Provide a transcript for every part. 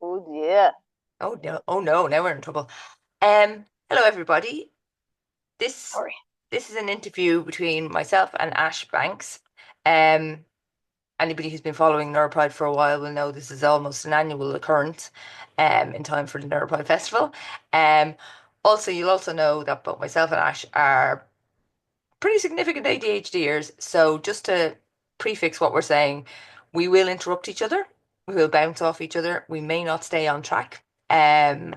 Oh dear. Oh no, oh no, now we're in trouble. Hello everybody. This Sorry. this is an interview between myself and Ash Banks. Um, Anybody who's been following NeuroPride for a while will know this is almost an annual occurrence, in time for the NeuroPride Festival. Um, you'll also know that both myself and Ash are pretty significant ADHDers. So just to prefix what we're saying, we will interrupt each other. We will bounce off each other. We may not stay on track. I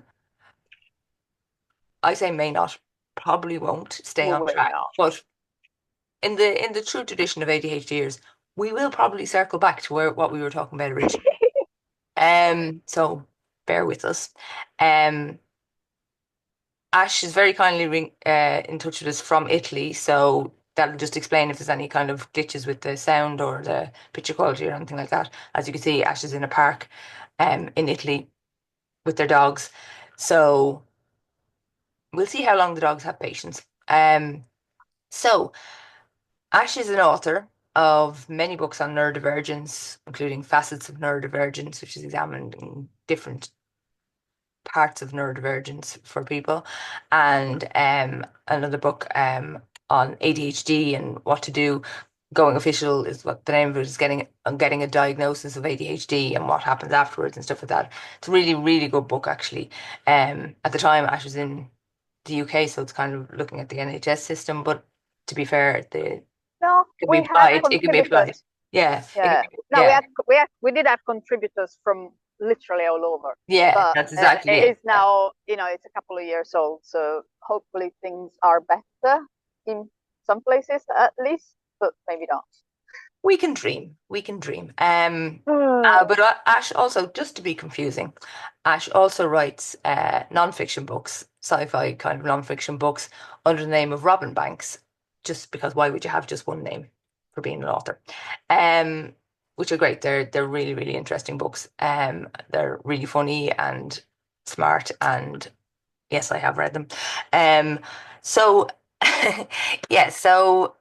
say may not, probably won't stay We on will track. not. But in the true tradition of ADHDers, we will probably circle back to what we were talking about originally. So bear with us. Um, Ash is very kindly in touch with us from Italy, so that'll just explain if there's any kind of glitches with the sound or the picture quality or anything like that. As you can see, Ash is in a park, in Italy with their dogs. So we'll see how long the dogs have patience. So Ash is an author of many books on neurodivergence, including Facets of Neurodivergence, which is examining different parts of neurodivergence for people, and another book on ADHD and what to do. Going official is what the name of it is, getting a diagnosis of ADHD and what happens afterwards and stuff like that. It's a really, really good book actually. At the time Ash was in the UK, so it's kind of looking at the NHS system, but to be fair, the No, can be we had applied. It can be applied. contributors. Yeah, it can Yeah. be, No, yeah, we did have contributors from literally all over. yeah. But That's exactly it it. is now, it's a couple of years old, so hopefully things are better in some places at least, but maybe not. We can dream. We can dream. Hmm. But Ash also, just to be confusing, Ash also writes non-fiction books, sci-fi kind of non-fiction books under the name of Robin Banks, just because why would you have just one name for being an author? Um, which are great. They're really, really interesting books. They're really funny and smart, and yes, I have read them. So yeah, so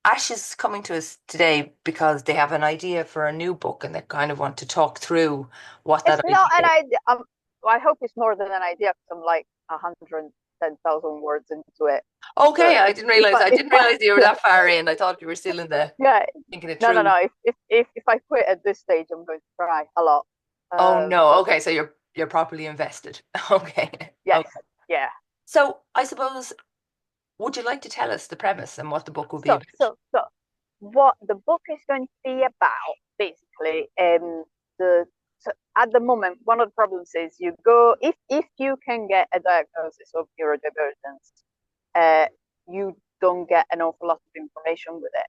Ash is coming to us today because they have an idea for a new book and they kind of want to talk through what It's that not idea an is. idea. I hope it's more than an idea because I'm like 110,000 words into it. So Okay, I if didn't I realize you were that far in. I thought you were still in the yeah, thinking it no. through. If I quit at this stage, I'm going to cry a lot. Oh no. But Okay, so you're properly invested. Okay. yes, Okay. yeah. So I suppose, would you like to tell us the premise and what the book will be So about? so so, what the book is going to be about, basically, the so at the moment, one of the problems is you go if you can get a diagnosis of neurodivergence, uh, you don't get an awful lot of information with it.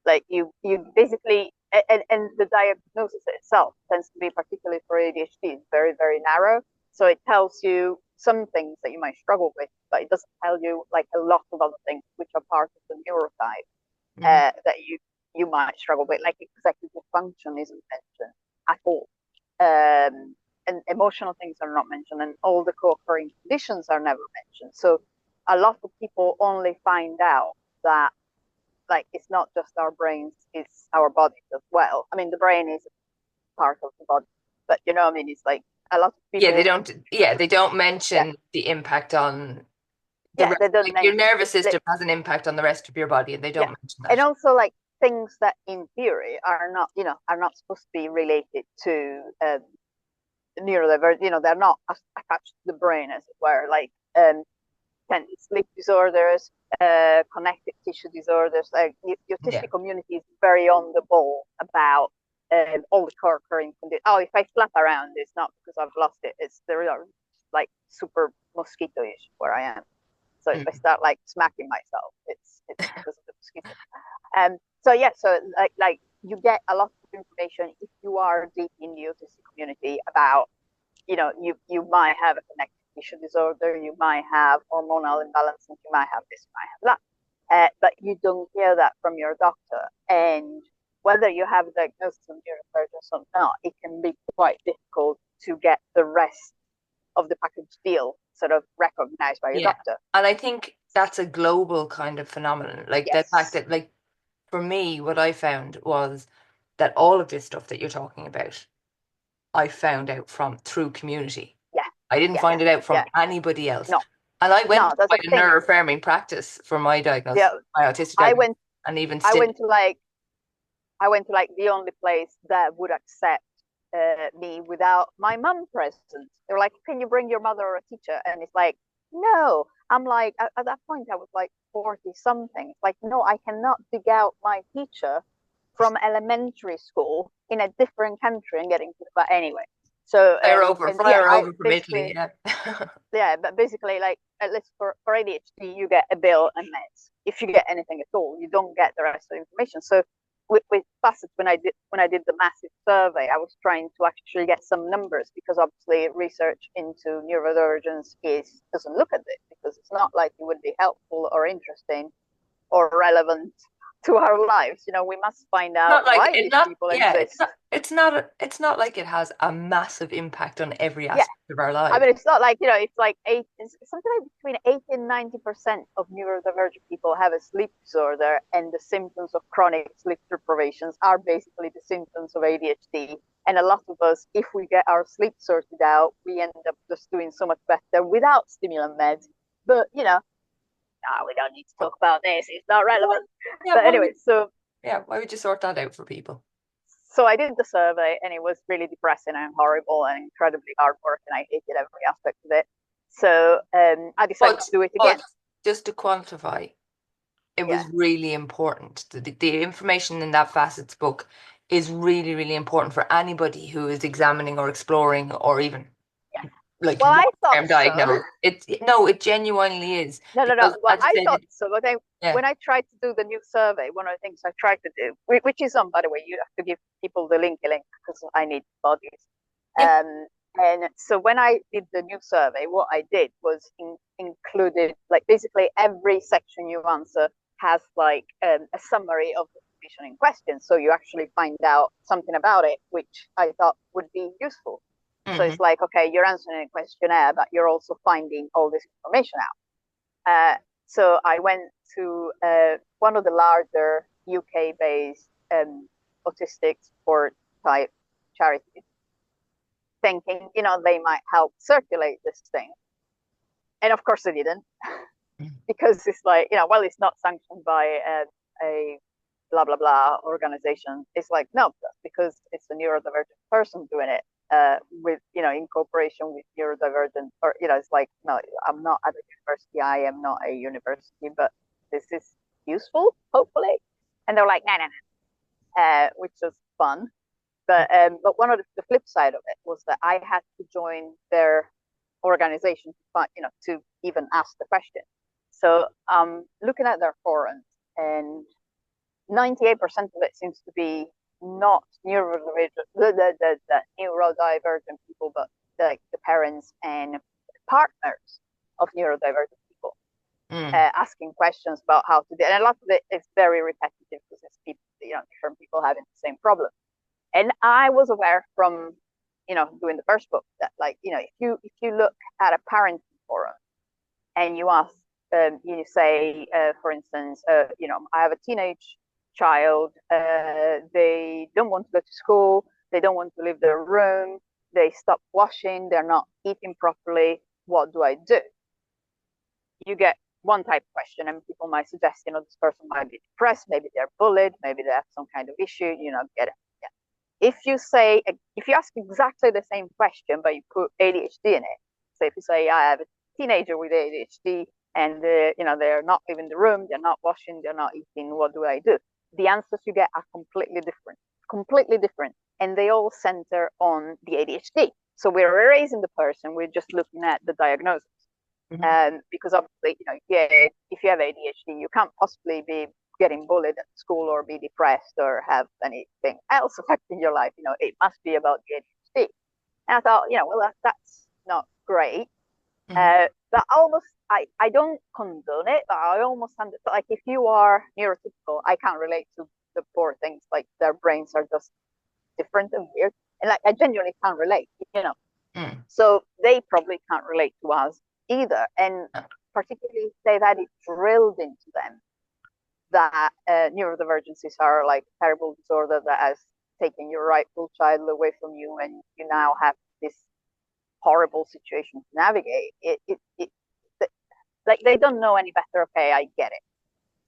Like you basically and the diagnosis itself tends to be, particularly for ADHD, very very narrow. So it tells you some things that you might struggle with, but it doesn't tell you like a lot of other things which are part of the neurotype Hmm. that you might struggle with. Like executive function isn't mentioned at all. And emotional things are not mentioned, and all the co-occurring conditions are never mentioned. So a lot of people only find out that like it's not just our brains, it's our bodies as well. I mean, the brain is part of the body, but you know what I mean? It's like a lot of Yeah, they people, don't. Yeah, they don't yeah, mention the impact on the yeah, rest. they don't Like your mention nervous it. system has an impact on the rest of your body, and they Yeah, don't mention and that. also like things that in theory are not, are not supposed to be related to neurodivergent. They're not attached to the brain, as it were. Like sleep disorders, connective tissue disorders. Like the Yeah. autistic community is very on the ball about all the co-occurring conditions. Oh, if I flap around, it's not because I've lost it. It's there are like super mosquito-ish where I am. So if I Mm. start like smacking myself, it's because of the mosquito. So yeah, so like you get a lot of information if you are deep in the autistic community about, you might have a connective tissue disorder, you might have hormonal imbalance, and you might have this, you might have that. But you don't hear that from your doctor. And whether you have a diagnosis of neurodivergence or not, it can be quite difficult to get the rest of the package deal sort of recognized by your Yeah. doctor. And I think that's a global kind of phenomenon. Like the fact Yes. that, like, for me, what I found was that all of this stuff that you're talking about, I found out through community. Yeah. I didn't Yeah. find it out from Yeah. anybody else. No. And I went No, to that's the quite a thing. neuroaffirming practice for my diagnosis, Yeah. my autistic I diagnosis, went and even I still. went to like I went to like the only place that would accept me without my mum present. They were like, "Can you bring your mother or a teacher?" And it's like, no. I'm like, at that point, I was like 40 something. It's like, no, I cannot dig out my teacher from elementary school in a different country and getting to the but anyway. So and yeah, Fire I over from Italy, basically yeah. yeah, but basically, like at least for ADHD, you get a bill and meds. If you get anything at all, you don't get the rest of the information. So with Facets, when I did the massive survey, I was trying to actually get some numbers because obviously research into neurodivergence doesn't look at it because it's not like it would be helpful or interesting or relevant to our lives. You know, we must find out Not like why it these not people yeah, exist. it's not like it has a massive impact on every Yeah, aspect of our I lives. mean, it's not like, it's like it's something like between 80 and 90% of neurodivergent people have a sleep disorder, and the symptoms of chronic sleep deprivations are basically the symptoms of ADHD. And a lot of us, if we get our sleep sorted out, we end up just doing so much better without stimulant meds. But, we don't need to talk about this. It's not relevant. Yeah, But anyway, why would you sort that out for people? so I did the survey, and it was really depressing and horrible and incredibly hard work, and I hated every aspect of it. So I decided to do it again. But just to quantify, it Yeah, was really important. The information in that Facets book is really, really important for anybody who is examining or exploring or even yeah. like Well, I thought long-term so. diagnosed. It genuinely is No, no, no. because, Well, as you I said, thought so, but then yeah, when I tried to do the new survey, one of the things I tried to do, which is on, by the way, you have to give people the link because I need bodies. yeah, And so when I did the new survey, what I did was included like basically every section you answer has like a summary of the condition in question. So you actually find out something about it, which I thought would be useful. So hmm it's like, okay, you're answering a questionnaire, but you're also finding all this information out. So I went to one of the larger UK-based autistic support type charities, thinking, they might help circulate this thing. And of course they didn't, because it's like, well, it's not sanctioned by a blah, blah, blah organization. It's like, no, because it's a neurodivergent person doing it with, in cooperation with neurodivergent, or, it's like, no, I'm not at a university. I am not a university, but this is useful, hopefully. And they're like, no, no, no, which was fun. But one of the flip side of it was that I had to join their organization to even ask the question. So looking at their forums, and 98% of it seems to be not the neurodivergent people, but like the parents and partners of neurodivergent people asking questions about how to do it. And a lot of it is very repetitive because it's people, different people having the same problem. And I was aware from, doing the first book that, like, if you look at a parenting forum and you ask, you say, for instance, I have a teenage child. They don't want to go to school. They don't want to leave their room. They stop washing. They're not eating properly. What do I do? You get one type of question, and people might suggest, this person might be depressed. Maybe they're bullied. Maybe they have some kind of issue. Get it. Yeah. If you ask exactly the same question, but you put ADHD in it, so if you say, I have a teenager with ADHD, and they're not leaving the room, they're not washing, they're not eating, what do I do? The answers you get are completely different, and they all center on the ADHD. So we're erasing the person, we're just looking at the diagnosis. Because obviously, if you have ADHD, you can't possibly be getting bullied at school or be depressed or have anything else affecting your life. It must be about the ADHD. And I thought, well, that's not great. But I don't condone it, but I almost understand. Like, if you are neurotypical, I can't relate to the poor things. Like, their brains are just different and weird. And like, I genuinely can't relate. So they probably can't relate to us either. And particularly if they've had it drilled into them that neurodivergencies are like a terrible disorder that has taken your rightful child away from you, and you now have this horrible situation to navigate. Like, they don't know any better. Okay, I get it.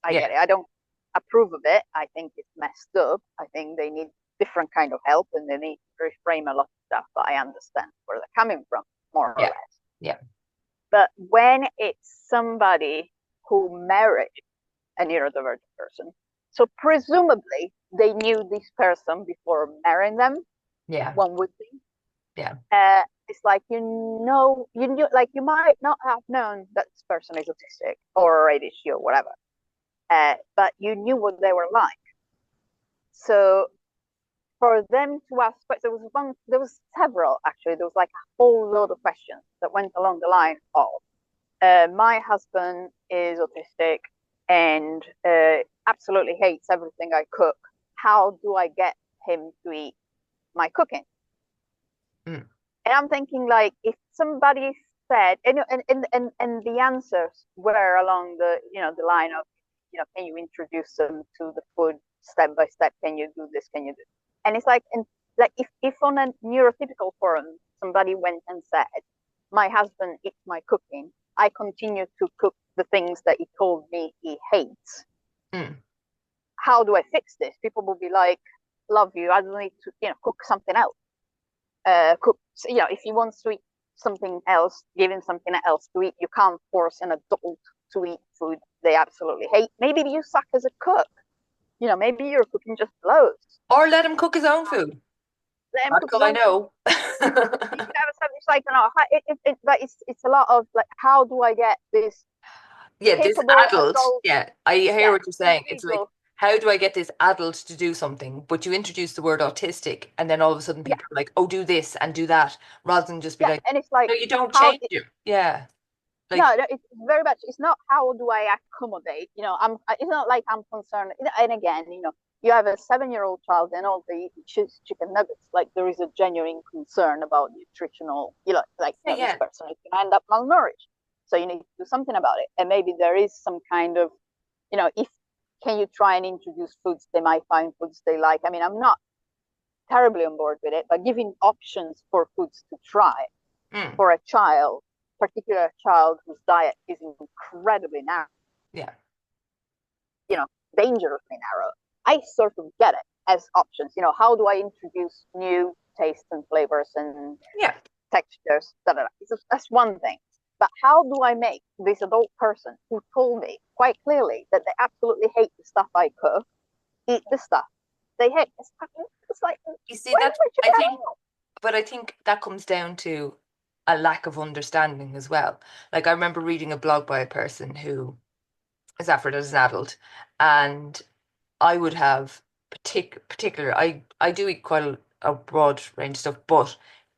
I get it. I don't approve of it. I think it's messed up. I think they need different kind of help, and they need to reframe a lot of stuff. But I understand where they're coming from, more or less. Yeah. But when it's somebody who married a neurodivergent person, so presumably they knew this person before marrying them. Yeah. One would think. Yeah. It's like, you knew, like, you might not have known that this person is autistic or ADHD or whatever, but you knew what they were like. So for them to ask, there was several actually. There was like a whole load of questions that went along the line of, my husband is autistic and absolutely hates everything I cook. How do I get him to eat my cooking? Mm. And I'm thinking, like, if somebody said, and the answers were along the, the line of, can you introduce them to the food step by step? Can you do this? Can you do? And it's like, if on a neurotypical forum somebody went and said, my husband eats my cooking, I continue to cook the things that he told me he hates. Mm. How do I fix this? People will be like, love you. I don't need to, cook something else. Cook, if he wants to eat something else, give him something else to eat. You can't force an adult to eat food they absolutely hate. Maybe you suck as a cook. Maybe your cooking just blows. Or let him cook his own food. Let him That's cook all his I own know. You can have a subject like, but it's a lot of like, how do I get this This capable adult. adult, Yeah, I hear what you're saying. It's like, individual? how do I get this adult to do something? But you introduce the word autistic, and then all of a sudden Yeah, people are like, oh, do this and do that, rather than just be yeah, like, and it's like, no, you don't how? change it. Yeah. No, Like, it's very much. It's not how do I accommodate. It's not like I'm concerned. And again, you have a 7-year-old child and all the chicken nuggets. Like, there is a genuine concern about nutritional. This yeah, person is going to end up malnourished. So you need to do something about it. And maybe there is some kind of, if can you try and introduce foods they might find foods they like. I mean, I'm not terribly on board with it, but giving options for foods to try mm, for a child, particularly a child whose diet is incredibly narrow, yeah, dangerously narrow, I sort of get it as options. How do I introduce new tastes and flavors and yeah. textures? That's one thing. But how do I make this adult person who told me quite clearly that they absolutely hate the stuff I cook eat the stuff they hate? It's like, You see where that? would you I get think, but I think that comes down to a lack of understanding as well. Like, I remember reading a blog by a person who is Afro as an adult, and I would have particular. I do eat quite a broad range of stuff, but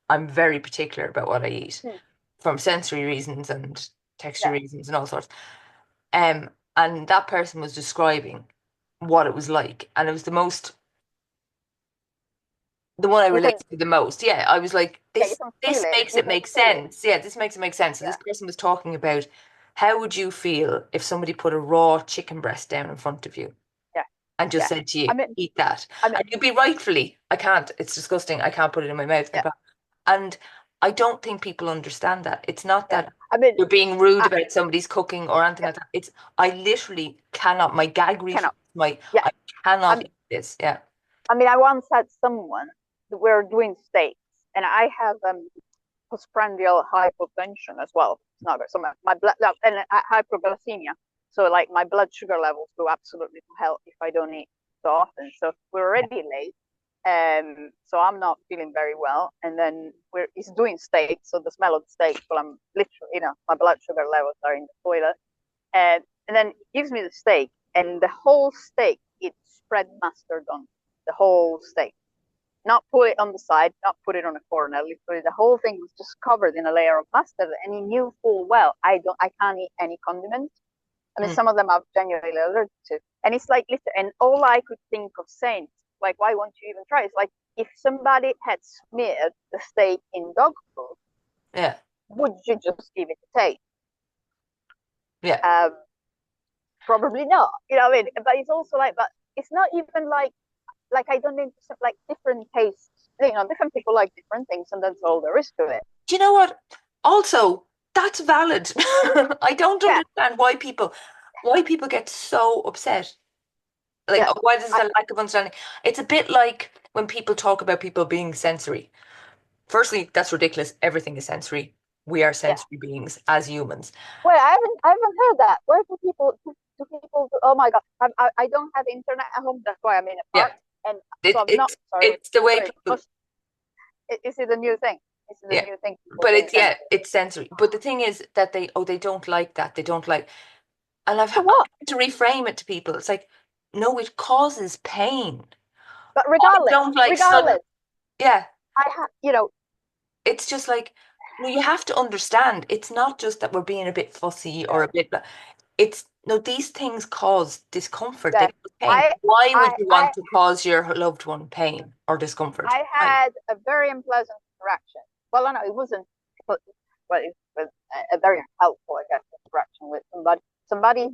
I'm very particular about what I eat Hmm. from sensory reasons and texture Yeah, reasons and all sorts. And that person was describing what it was like, and it was the one I you can, related to the most. Yeah, I was like, yeah, you this can feel this it. makes You it can make feel it. sense. Yeah, this makes it make sense. So this Yeah, person was talking about how would you feel if somebody put a raw chicken breast down in front of you yeah, and just yeah. said to I you, mean, eat that. I mean, And you'd be rightfully, I can't, it's disgusting. I can't put it in my mouth. yeah, And I don't think people understand that. It's not yeah. that I mean, you're being rude I, about somebody's cooking or anything yeah, like that. It's I literally cannot, my gag reflex, cannot. Yeah, I I cannot mean, eat this. Yeah. I once had someone, we're doing steaks, and I have postprandial hypotension as well. It's not good. So my blood and hyperglycemia. So like my blood sugar levels go absolutely to hell if I don't eat so often. So we're already late. So I'm not feeling very well. And then it's doing steak. So the smell of the steak, well, I'm literally, my blood sugar levels are in the toilet. And then he gives me the steak, and the whole steak, it's spread mustard on the whole steak. Not put it on the side, not put it on a corner. Literally, the whole thing was just covered in a layer of mustard, and he knew full well I can't eat any condiments. I mean, Mm. some of them I'm genuinely allergic to, and it's like, and all I could think of saying, like, why won't you even try? It's like, if somebody had smeared the steak in dog food, Yeah. would you just give it a taste? Yeah. Probably not. What I mean? But it's also like, but it's not even like like I don't need like different tastes. Different people like different things, and that's all there is to it. Do you know what? Also, that's valid. I don't Yeah, understand why people get so upset. Like, yeah, why does I, the lack of understanding? It's a bit like when people talk about people being sensory. Firstly, that's ridiculous. Everything is sensory. We are yeah. sensory beings as humans. Well, I haven't heard that. Where do people do, oh my god, I don't have internet at home. That's why I'm in a Yeah, park, and so it, I'm not it's sorry. it's the way Sorry, people. is it a new thing? Is it a Yeah, new thing? People but being it's yeah, sensitive. it's sensory. But the thing is that they don't like that. They don't like, and So I've what? had to reframe it to people. It's like, no, it causes pain. But I regardless, don't like sudden. regardless, Yeah, I have. it's just like, no, you have to understand. It's not just that we're being a bit fussy or Yeah, a bit. It's no, these things cause discomfort. They yeah. cause pain. I, Why would I, you I, want to cause your loved one pain or discomfort? I Why? had a very unpleasant interaction. Well, no, it wasn't. Well, it was a very helpful, I guess, interaction with somebody. Somebody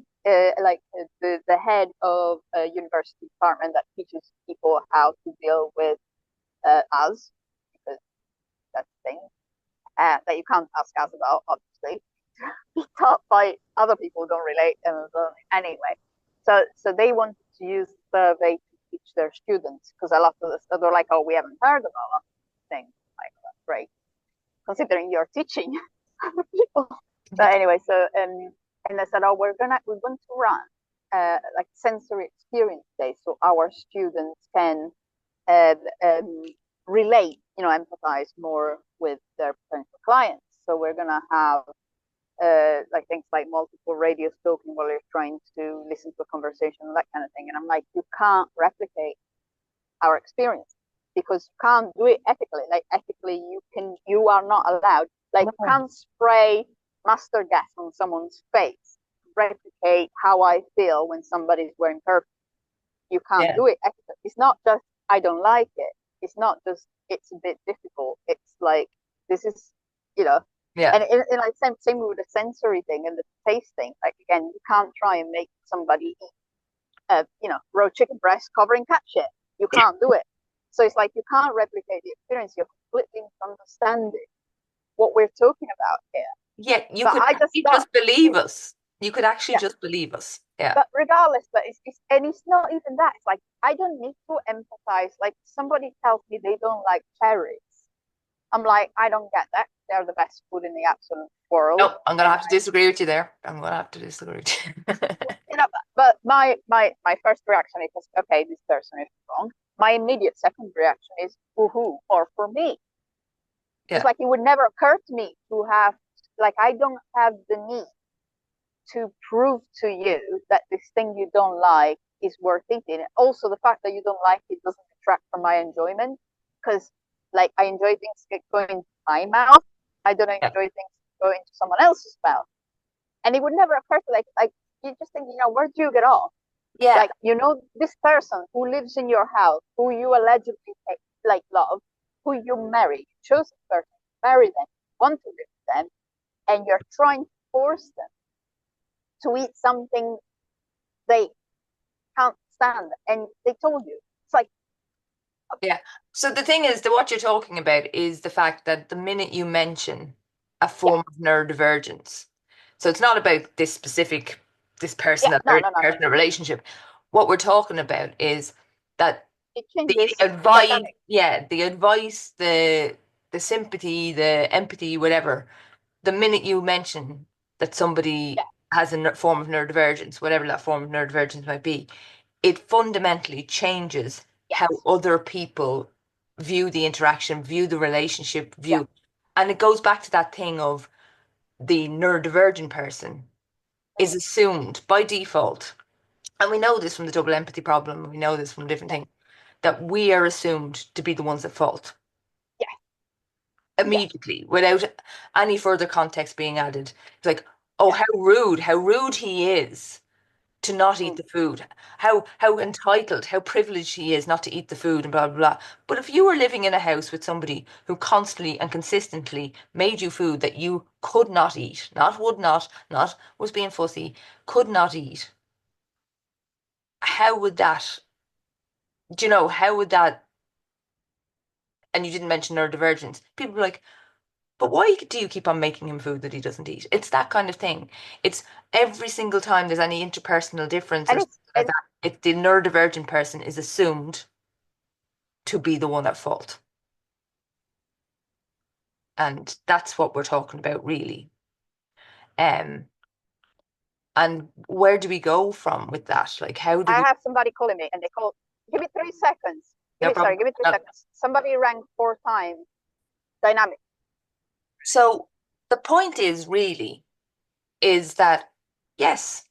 like the head of a university department that teaches people how to deal with us, because that's the thing that you can't ask us about, obviously. Be taught by other people who don't relate, and anyway. So they wanted to use survey to teach their students, because a lot of this they're like, oh, we haven't heard about things like that. Great, considering you're teaching other people. So anyway, and I said, oh, we're going to run like sensory experience day, so our students can uh, um, relate, empathize more with their potential clients. So we're gonna have like things like multiple radio talking while you're trying to listen to a conversation and that kind of thing. And I'm like, you can't replicate our experience because you can't do it ethically. Like ethically, you are not allowed. Like you No. can't spray mustard gas on someone's face, replicate how I feel when somebody's wearing perfume. You can't Yeah, do it ethically. It's not just I don't like it. It's not just it's a bit difficult. It's like this is you know yeah, and like same with the sensory thing and the taste thing. Like again, you can't try and make somebody eat raw chicken breast covering cat shit. You can't do it. So it's like you can't replicate the experience. You're completely misunderstanding what we're talking about here. yeah. You But could I just actually thought, just believe us. You could actually yeah. just believe us. Yeah, But regardless, but it's not even that. It's like I don't need to empathize. Like somebody tells me they don't like cherries, I'm like, I don't get that. They're the best food in the absolute world. no, I'm gonna have to disagree with you there. I'm gonna have to disagree with you. But my first reaction is okay, this person is wrong. My immediate second reaction is woohoo, or for me. It's Yeah, like it would never occur to me to have like I don't have the need to prove to you that this thing you don't like is worth eating. Also, the fact that you don't like it doesn't detract from my enjoyment because, like, I enjoy things going into my mouth. I don't yeah, enjoy things going into someone else's mouth. And it would never occur to like you just think, where do you get off? yeah, Like, this person who lives in your house, who you allegedly like love, who you marry, you chose this person, marry them, want to live with them, and you're trying to force them to eat something they can't stand, and they told you. It's like, yeah. So the thing is that what you're talking about is the fact that the minute you mention a yeah, form of neurodivergence, so it's not about this person yeah, that no, they're no, no, no. person relationship. What we're talking about is that It the changes the advice, dynamic. yeah, the advice, the sympathy, the empathy, whatever, the minute you mention that somebody Yeah, has a form of neurodivergence, whatever that form of neurodivergence might be, it fundamentally changes how yes, other people view the interaction, view the relationship, yeah, and it goes back to that thing of the neurodivergent person is mm, assumed by default, and we know this from the double empathy problem, we know this from different yeah, things, that we are assumed to be the ones at fault yeah, yeah, immediately without any further context being added. It's like, oh, yeah, how rude he is to not eat mm, the food. How yeah, entitled, how privileged he is not to eat the food and blah blah blah. But if you were living in a house with somebody who constantly and consistently made you food that you could not eat, not would not was being fussy, could not eat, how would that Do you know, how would that, and you didn't mention neurodivergence. People are like, but why do you keep on making him food that he doesn't eat? It's that kind of thing. It's every single time there's any interpersonal difference or And something like that, it, the neurodivergent person is assumed to be the one at fault. And that's what we're talking about, really. Um, and where do we go from with that? Like, how do I we, have somebody calling me, and they call. Give me 3 seconds. no Sorry, problem. give me three No. seconds. Somebody rang 4 times. Dynamic. So the point is really is that, yes,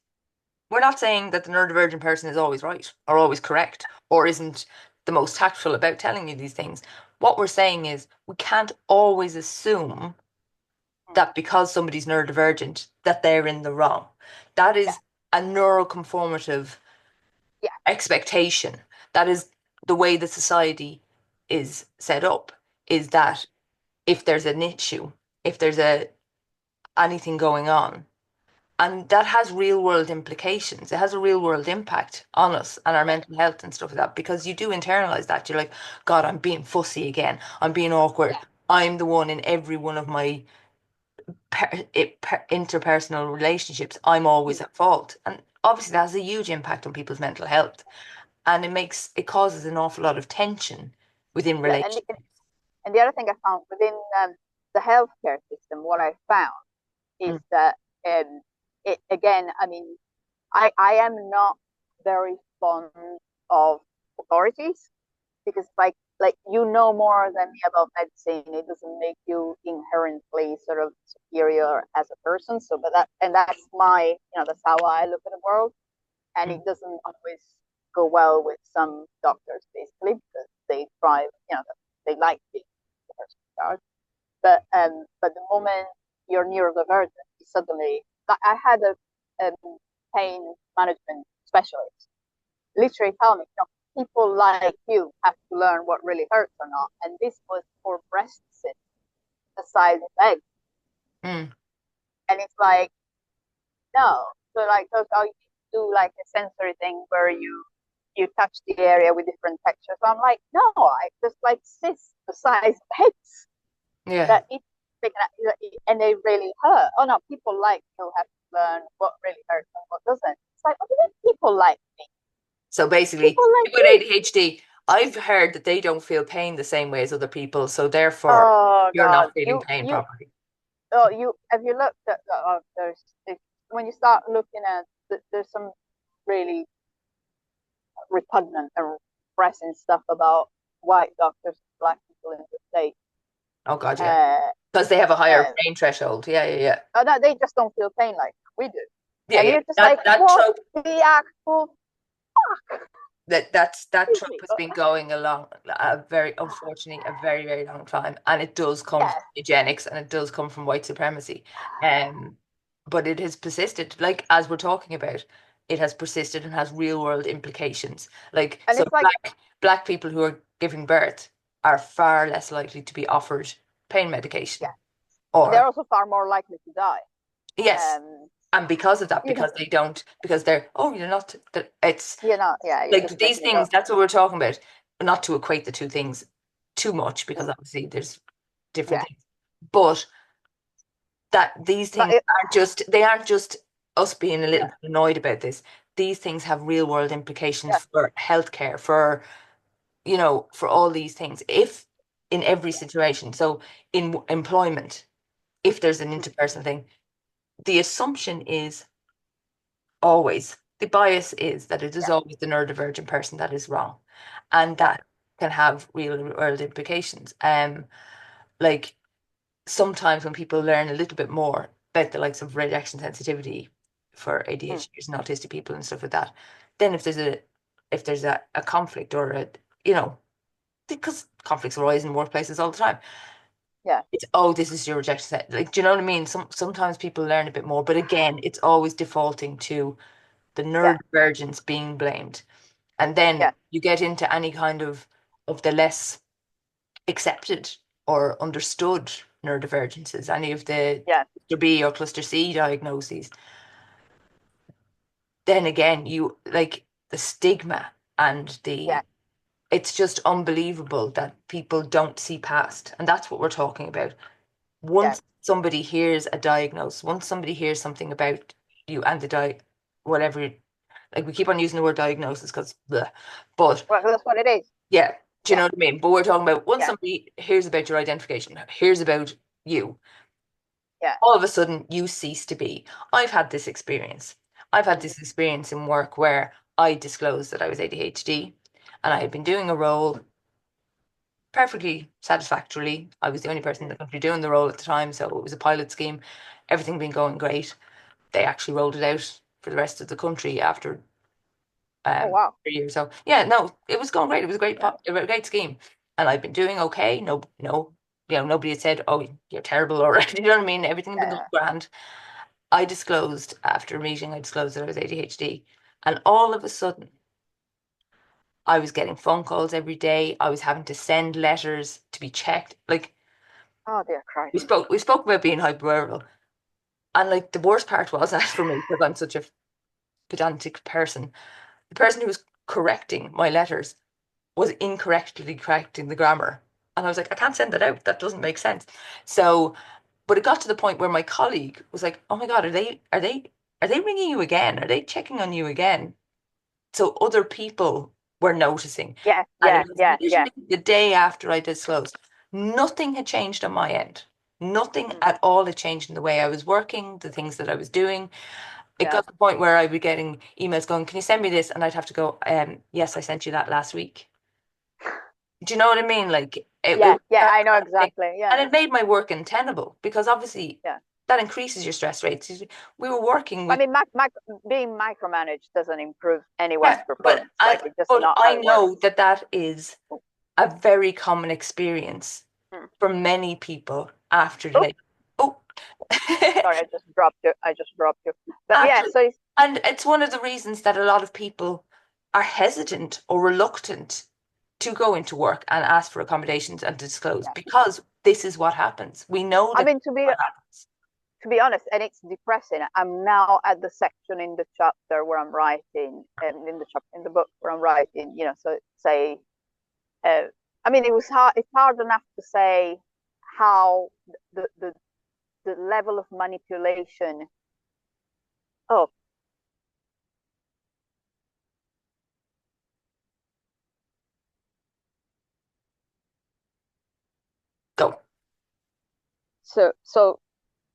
we're not saying that the neurodivergent person is always right or always correct or isn't the most tactful about telling you these things. What we're saying is we can't always assume Mm. that because somebody's neurodivergent, that they're in the wrong. That Yeah, is a neuroconformative yeah, expectation. That is the way the society is set up, is that if there's an issue, if there's a anything going on, and that has real world implications. It has a real world impact on us and our yeah, mental health and stuff like that because you do internalize that. You're like, God, I'm being fussy again. I'm being awkward. yeah. I'm the one in every one of my interpersonal relationships. I'm always Mm. at fault. And obviously, that has a huge impact on people's mental health. And it causes an awful lot of tension within Yeah. relationships. And the other thing I found within the healthcare system, what I found is Mm, that it again, I mean, I am not very fond of authorities because like you know more than me about medicine. It doesn't make you inherently sort of superior as a person. So, but that's my, that's how I look at the world, and mm, it doesn't always go well with some doctors, basically, because they thrive, they like being the person in charge. But the moment you're neurodivergent, you suddenly, like I had a pain management specialist literally tell me, people like you have to learn what really hurts or not. And this was for breast cysts the size of eggs. mm. And it's like, no. So like those how you do like a sensory thing where you touch the area with different textures. So I'm like, no, I just like cysts the size of eggs Yeah. that it and they really hurt. Oh no, people like you have to learn what really hurts and what doesn't. It's like, what do you mean people like me? So basically, People like people with you. ADHD, I've heard that they don't feel pain the same way as other people, so therefore Oh you're God, not feeling pain you properly. oh, you have you looked at when you start looking at there's some really repugnant and repressing stuff about white doctors and black people in the state. Oh God, yeah. Uh, Because they have a higher uh, pain threshold. Yeah, yeah, yeah. no, they just don't feel pain like we do, Yeah, and yeah. you're just That like, that what trope the actual fuck? that Excuse trope me. has been going along a very unfortunately a very, very long time. And it does come from Yeah, eugenics and it does come from white supremacy. Um, but it has persisted, like as we're talking about, it has persisted and has real world implications. Like and so it's like, black people who are giving birth are far less likely to be offered pain medication. yeah, they're Or also far more likely to die. yes. Um, And because of that, you know, because they don't, because they're, oh, you're not, it's yeah, you're like just these making it things, up. that's what we're talking about. Not to equate the two things too much, because Mm, obviously there's different yeah, things. But that these but things they aren't just us being a little yeah, bit annoyed about this. These things have real world implications yeah, for healthcare, for, for all these things. If in every situation, so in employment, if there's an mm, interpersonal thing, the assumption is always, the bias is that it is yeah, always the neurodivergent person that is wrong. And yeah, that can have real world implications. Like sometimes when people learn a little bit more about the likes of rejection sensitivity for mm, ADHDs and autistic people and stuff like that, then if there's a conflict or because conflicts arise in workplaces all the time, yeah, it's, oh, this is your rejection set. Like, do you know what I mean? Sometimes people learn a bit more, but again, it's always defaulting to the yeah, neurodivergence being blamed. And then yeah, you get into any kind of the less accepted or understood neurodivergences, any of the yeah, cluster B or cluster C diagnoses. Then again, you like the stigma and yeah, it's just unbelievable that people don't see past. And that's what we're talking about. Yeah. Once somebody hears a diagnosis, once somebody hears something about you and whatever, like we keep on using the word diagnosis because, but Well, that's what it is. yeah, do you Yeah. know what I mean? But we're talking about once Yeah. somebody hears about your identification, hears about you, Yeah. all of a sudden you cease to be. I've had this experience. I've had Mm. this experience in work where I disclosed that I was ADHD and I had been doing a role perfectly satisfactorily. I was the only person in the country doing the role at the time, so it was a pilot scheme. Everything been going great. They actually rolled it out for the rest of the country after Oh, wow. 3 years. So yeah, no, it was going great. It was a great Yeah. a great scheme, and I've been doing okay. No, no, nobody had said, "Oh, you're terrible," or you know what I mean. Everything had been going Yeah. grand. I disclosed after a meeting. I disclosed that I was ADHD, and all of a sudden, I was getting phone calls every day. I was having to send letters to be checked. Like Oh, dear Christ. we spoke about being hyperviral, and like the worst part was that for me because I'm such a pedantic person. The person who was correcting my letters was incorrectly correcting the grammar. And I was like, I can't send that out. That doesn't make sense. So, but it got to the point where my colleague was like, "Oh my God, are they ringing you again? Are they checking on you again?" So other people were noticing. Yeah. And it Yeah. was Yeah. Yeah. literally the day after I disclosed. Nothing had changed on my end. Nothing Mm. at all had changed in the way I was working, the things that I was doing. It Yeah. got to the point where I'd be getting emails going, "Can you send me this?" And I'd have to go, yes, I sent you that last week. Do you know what I mean? Like it Yeah. was Yeah. that I know kind of thing. exactly. And Yeah. it made my work untenable because obviously Yeah. that increases your stress rates. We were working I with, mean, being micromanaged doesn't improve anyone's yeah, but performance. I Like, it's just but not how I it know works. that that is a very common experience Mm. for many people after Oh, they, oh, sorry, I just dropped you. I just dropped you. But yeah, after, so it's, and it's one of the reasons that a lot of people are hesitant or reluctant to go into work and ask for accommodations and disclose yeah. because this is what happens. We know I that this mean, is what happens. to be honest, and it's depressing. I'm now at the section in the chapter where I'm writing, and in the chapter in the book where I'm writing. So say, uh, I mean, it was hard. It's hard enough to say how the the the level of manipulation. Oh, Go. so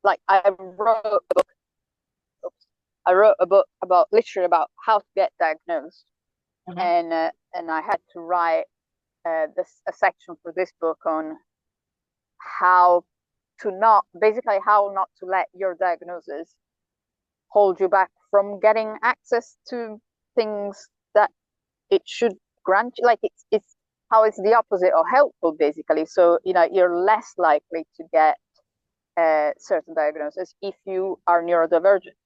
like I wrote a book about literally about how to get diagnosed, Mhm. and I had to write this a section for this book on how to not basically how not to let your diagnosis hold you back from getting access to things that it should grant you. Like it's how it's the opposite or helpful basically. So you're less likely to get certain diagnosis if you are neurodivergent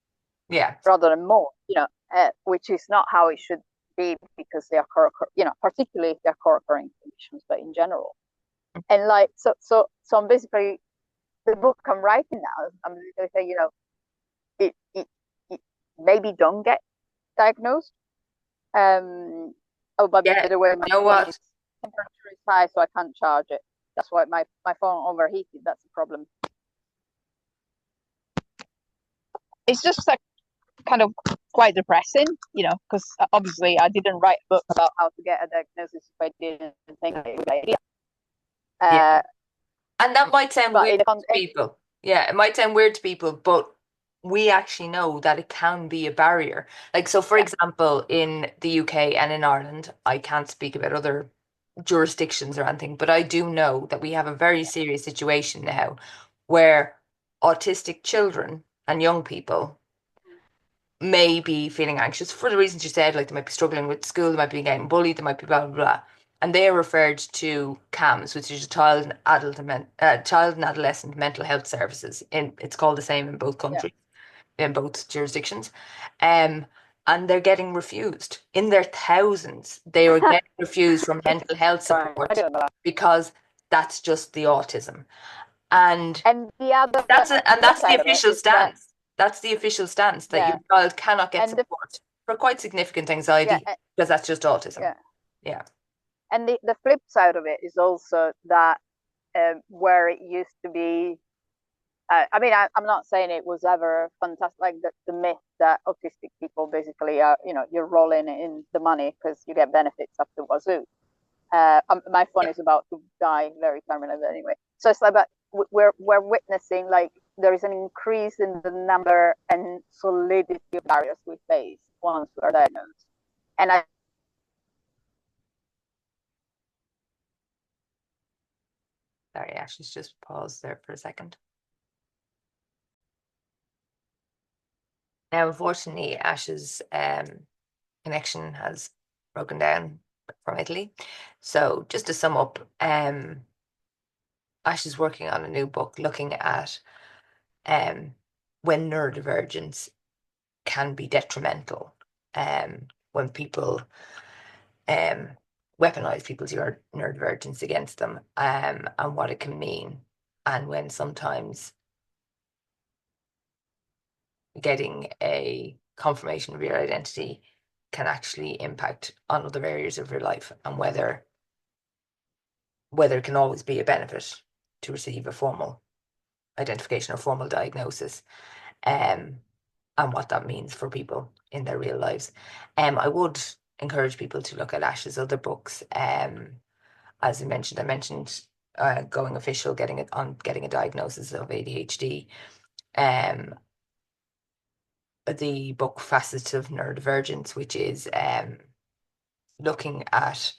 Yeah. rather than more. Which is not how it should be because they are particularly if they're co-occurring conditions, but in general. And like so I'm basically the book I'm writing now. I'm basically saying it maybe don't get diagnosed. Oh, but Yeah. by the way, my You know phone is what? temperature is high, so I can't charge it. That's why my phone overheated. That's the problem. It's just like kind of quite depressing, because obviously I didn't write a book about how to get a diagnosis if I didn't think it was a good idea. Yeah. Uh, And that might sound but weird in the to people. Yeah, it might sound weird to people, but we actually know that it can be a barrier. Like, so for yeah, example, in the UK and in Ireland, I can't speak about other jurisdictions or anything, but I do know that we have a very serious situation now where autistic children and young people may be feeling anxious for the reasons you said, like they might be struggling with school, they might be getting bullied, they might be blah blah blah, and they are referred to CAMS, which is child and adolescent mental health services. It's called the same in both yeah. countries, in both jurisdictions, um, and they're getting refused in their thousands. They are getting refused from mental health Right. I support didn't know that. because that's just the autism, and And the other that's the side of it official is that stance. That's the official stance that your yeah, child cannot get and support for quite significant yeah, anxiety because that's just autism. yeah. Yeah. And the flip side of it is also that where it used to be, I mean, I'm not saying it was ever fantastic, like the myth that autistic people basically are, you're rolling in the money because you get benefits up the wazoo. My phone is about to die very terminally anyway. So it's like, but we're witnessing like there is an increase in the number and solidity of barriers we face once we are diagnosed. And I Sorry, Ashley's just paused there for a second. Now, unfortunately, Ash's connection has broken down from Italy. So just to sum up, Ash is working on a new book looking at when neurodivergence can be detrimental, when people weaponize people's neurodivergence against them, and what it can mean, and when sometimes getting a confirmation of your identity can actually impact on other areas of your life, and whether it can always be a benefit to receive a formal identification or formal diagnosis, and what that means for people in their real lives. I would encourage people to look at Ash's other books. As I mentioned going official, getting a diagnosis of ADHD. The book Facets of Neurodivergence, which is looking at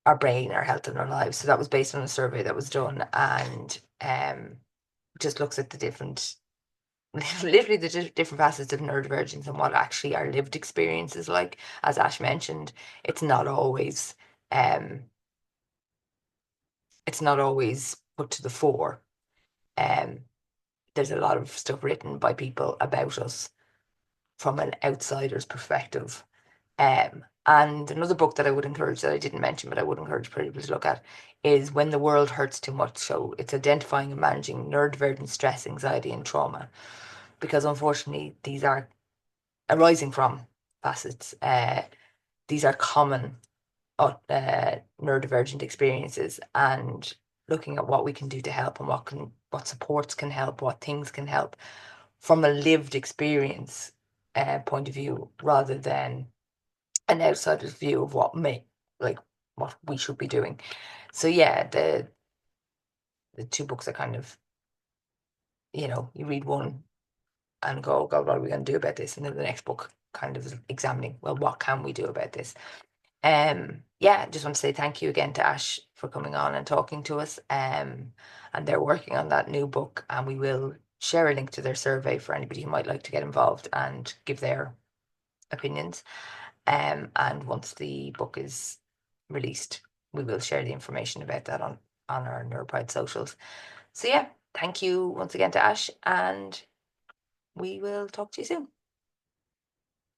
our brain, our health, and our lives. So that was based on a survey that was done, and just looks at the different, literally the different facets of neurodivergence and what actually our lived experience is like. As Ash mentioned, it's not always put to the fore. There's a lot of stuff written by people about us from an outsider's perspective. And another book that I would encourage, that I didn't mention, but I would encourage people to look at, is When the World Hurts Too Much. So it's identifying and managing neurodivergent stress, anxiety, and trauma. Because unfortunately, these are arising from facets. These are common neurodivergent experiences, and looking at what we can do to help, and what supports can help, what things can help from a lived experience point of view, rather than an outsider's view of what we should be doing. So yeah, the two books are kind of, you read one and go, God, what are we going to do about this? And then the next book kind of is examining, well, what can we do about this? Yeah, just want to say thank you again to Ash for coming on and talking to us. And they're working on that new book, and we will share a link to their survey for anybody who might like to get involved and give their opinions. And once the book is released, we will share the information about that on our NeuroPride socials. So yeah, thank you once again to Ash, and we will talk to you soon.